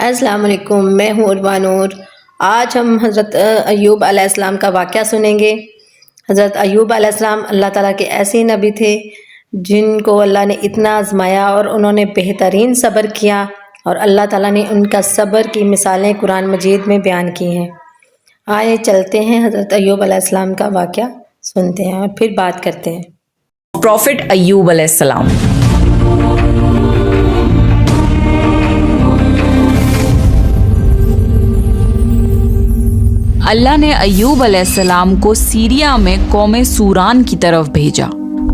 السلام علیکم، میں ہوں عروا نور۔ آج ہم حضرت ایوب علیہ السلام کا واقعہ سنیں گے۔ حضرت ایوب علیہ السلام اللہ تعالیٰ کے ایسے نبی تھے جن کو اللہ نے اتنا آزمایا اور انہوں نے بہترین صبر کیا، اور اللہ تعالیٰ نے ان کا صبر کی مثالیں قرآن مجید میں بیان کی ہیں۔ آئے چلتے ہیں حضرت ایوب علیہ السلام کا واقعہ سنتے ہیں اور پھر بات کرتے ہیں۔ پروفٹ ایوب علیہ السلام۔ اللہ نے ایوب علیہ السلام کو سیریا میں قوم سوران کی طرف بھیجا۔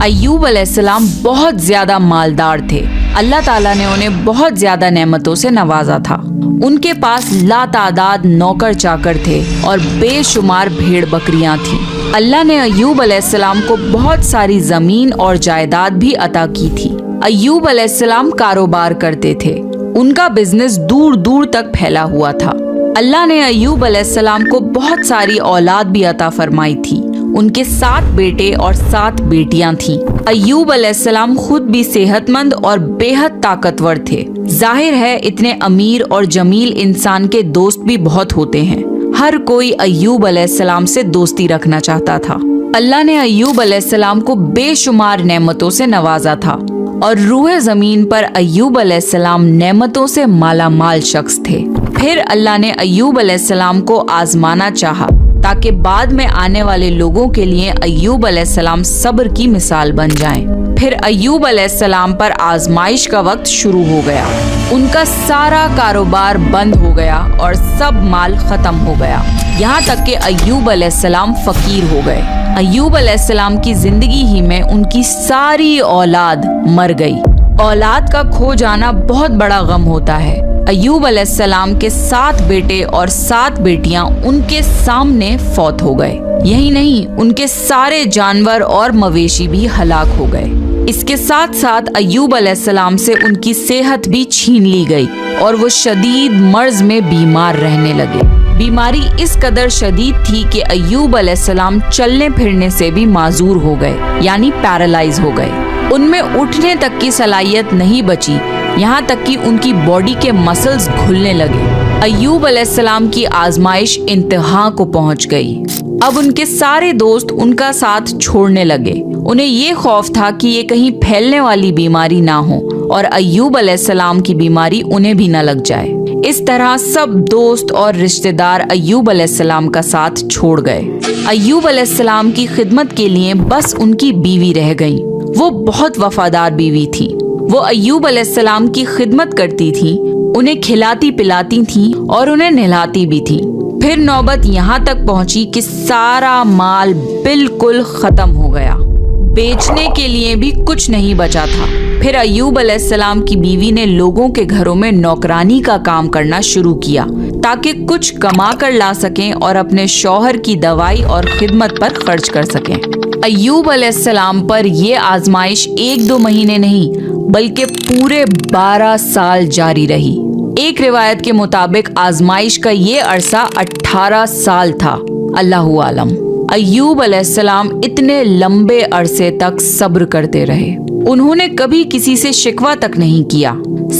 ایوب علیہ السلام بہت زیادہ مالدار تھے۔ اللہ تعالیٰ نے انہیں بہت زیادہ نعمتوں سے نوازا تھا۔ ان کے پاس لا تعداد نوکر چاکر تھے اور بے شمار بھیڑ بکریاں تھیں۔ اللہ نے ایوب علیہ السلام کو بہت ساری زمین اور جائیداد بھی عطا کی تھی۔ ایوب علیہ السلام کاروبار کرتے تھے۔ ان کا بزنس دور دور تک پھیلا ہوا تھا۔ اللہ نے ایوب علیہ السلام کو بہت ساری اولاد بھی عطا فرمائی تھی۔ ان کے 7 بیٹے اور 7 بیٹیاں تھیں۔ ایوب علیہ السلام خود بھی صحت مند اور بے حد طاقتور تھے۔ ظاہر ہے اتنے امیر اور جمیل انسان کے دوست بھی بہت ہوتے ہیں۔ ہر کوئی ایوب علیہ السلام سے دوستی رکھنا چاہتا تھا۔ اللہ نے ایوب علیہ السلام کو بے شمار نعمتوں سے نوازا تھا، اور روح زمین پر ایوب علیہ السلام نعمتوں سے مالا مال شخص تھے۔ پھر اللہ نے ایوب علیہ السلام کو آزمانا چاہا تاکہ بعد میں آنے والے لوگوں کے لیے ایوب علیہ السلام صبر کی مثال بن جائیں۔ پھر ایوب علیہ السلام پر آزمائش کا وقت شروع ہو گیا۔ ان کا سارا کاروبار بند ہو گیا اور سب مال ختم ہو گیا، یہاں تک کہ ایوب علیہ السلام فقیر ہو گئے۔ ایوب علیہ السلام کی زندگی ہی میں ان کی ساری اولاد مر گئی۔ اولاد کا کھو جانا بہت بڑا غم ہوتا ہے۔ ایوب علیہ السلام کے 7 بیٹے اور 7 بیٹیاں ان کے سامنے فوت ہو گئے۔ یہی نہیں، ان کے سارے جانور اور مویشی بھی ہلاک ہو گئے۔ اس کے ساتھ ساتھ ایوب علیہ السلام سے ان کی صحت بھی چھین لی گئی اور وہ شدید مرض میں بیمار رہنے لگے۔ بیماری اس قدر شدید تھی کہ ایوب علیہ السلام چلنے پھرنے سے بھی معذور ہو گئے، یعنی پیرالائز ہو گئے۔ ان میں اٹھنے تک کی صلاحیت نہیں بچی، یہاں تک کہ ان کی باڈی کے مسلز کھلنے لگے۔ ایوب علیہ السلام کی آزمائش انتہا کو پہنچ گئی۔ اب ان کے سارے دوست ان کا ساتھ چھوڑنے لگے۔ انہیں یہ خوف تھا کہ یہ کہیں پھیلنے والی بیماری نہ ہو اور ایوب علیہ السلام کی بیماری انہیں بھی نہ لگ جائے۔ اس طرح سب دوست اور رشتہ دار ایوب علیہ السلام کا ساتھ چھوڑ گئے۔ ایوب علیہ السلام کی خدمت کے لیے بس ان کی بیوی رہ گئی۔ وہ بہت وفادار بیوی تھی۔ وہ ایوب علیہ السلام کی خدمت کرتی تھی، انہیں کھلاتی پلاتی تھیں اور انہیں نہلاتی بھی تھی۔ پھر نوبت یہاں تک پہنچی کہ سارا مال بالکل ختم ہو گیا، بیچنے کے لیے بھی کچھ نہیں بچا تھا۔ پھر ایوب علیہ السلام کی بیوی نے لوگوں کے گھروں میں نوکرانی کا کام کرنا شروع کیا تاکہ کچھ کما کر لا سکیں اور اپنے شوہر کی دوائی اور خدمت پر خرچ کر سکیں۔ ایوب علیہ السلام پر یہ آزمائش 1-2 مہینے نہیں بلکہ پورے 12 سال جاری رہی۔ ایک روایت کے مطابق آزمائش کا یہ عرصہ 18 سال تھا۔ اللہ عالم۔ ایوب علیہ السلام اتنے لمبے عرصے تک صبر کرتے رہے۔ انہوں نے کبھی کسی سے شکوہ تک نہیں کیا۔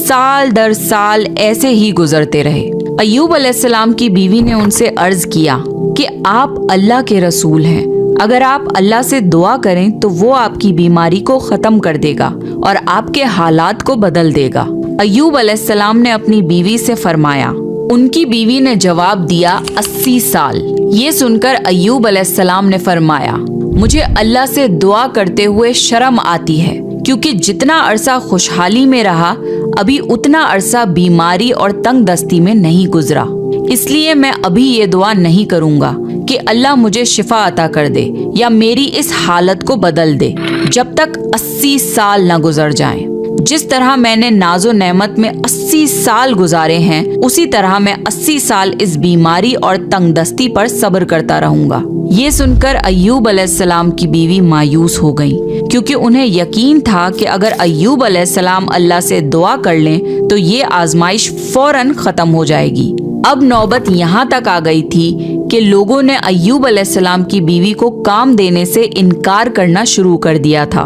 سال در سال ایسے ہی گزرتے رہے۔ ایوب علیہ السلام کی بیوی نے ان سے عرض کیا کہ آپ اللہ کے رسول ہیں، اگر آپ اللہ سے دعا کریں تو وہ آپ کی بیماری کو ختم کر دے گا اور آپ کے حالات کو بدل دے گا۔ ایوب علیہ السلام نے اپنی بیوی سے فرمایا۔ ان کی بیوی نے جواب دیا 80 سال۔ یہ سن کر ایوب علیہ السلام نے فرمایا، مجھے اللہ سے دعا کرتے ہوئے شرم آتی ہے، کیونکہ جتنا عرصہ خوشحالی میں رہا ابھی اتنا عرصہ بیماری اور تنگ دستی میں نہیں گزرا، اس لیے میں ابھی یہ دعا نہیں کروں گا کہ اللہ مجھے شفا عطا کر دے یا میری اس حالت کو بدل دے جب تک 80 سال نہ گزر جائیں۔ جس طرح میں نے ناز و نعمت میں 80 سال گزارے ہیں، اسی طرح میں 80 سال اس بیماری اور تنگ دستی پر صبر کرتا رہوں گا۔ یہ سن کر ایوب علیہ السلام کی بیوی مایوس ہو گئی، کیونکہ انہیں یقین تھا کہ اگر ایوب علیہ السلام اللہ سے دعا کر لیں تو یہ آزمائش فوراً ختم ہو جائے گی۔ اب نوبت یہاں تک آ گئی تھی کہ لوگوں نے ایوب علیہ السلام کی بیوی کو کام دینے سے انکار کرنا شروع کر دیا تھا۔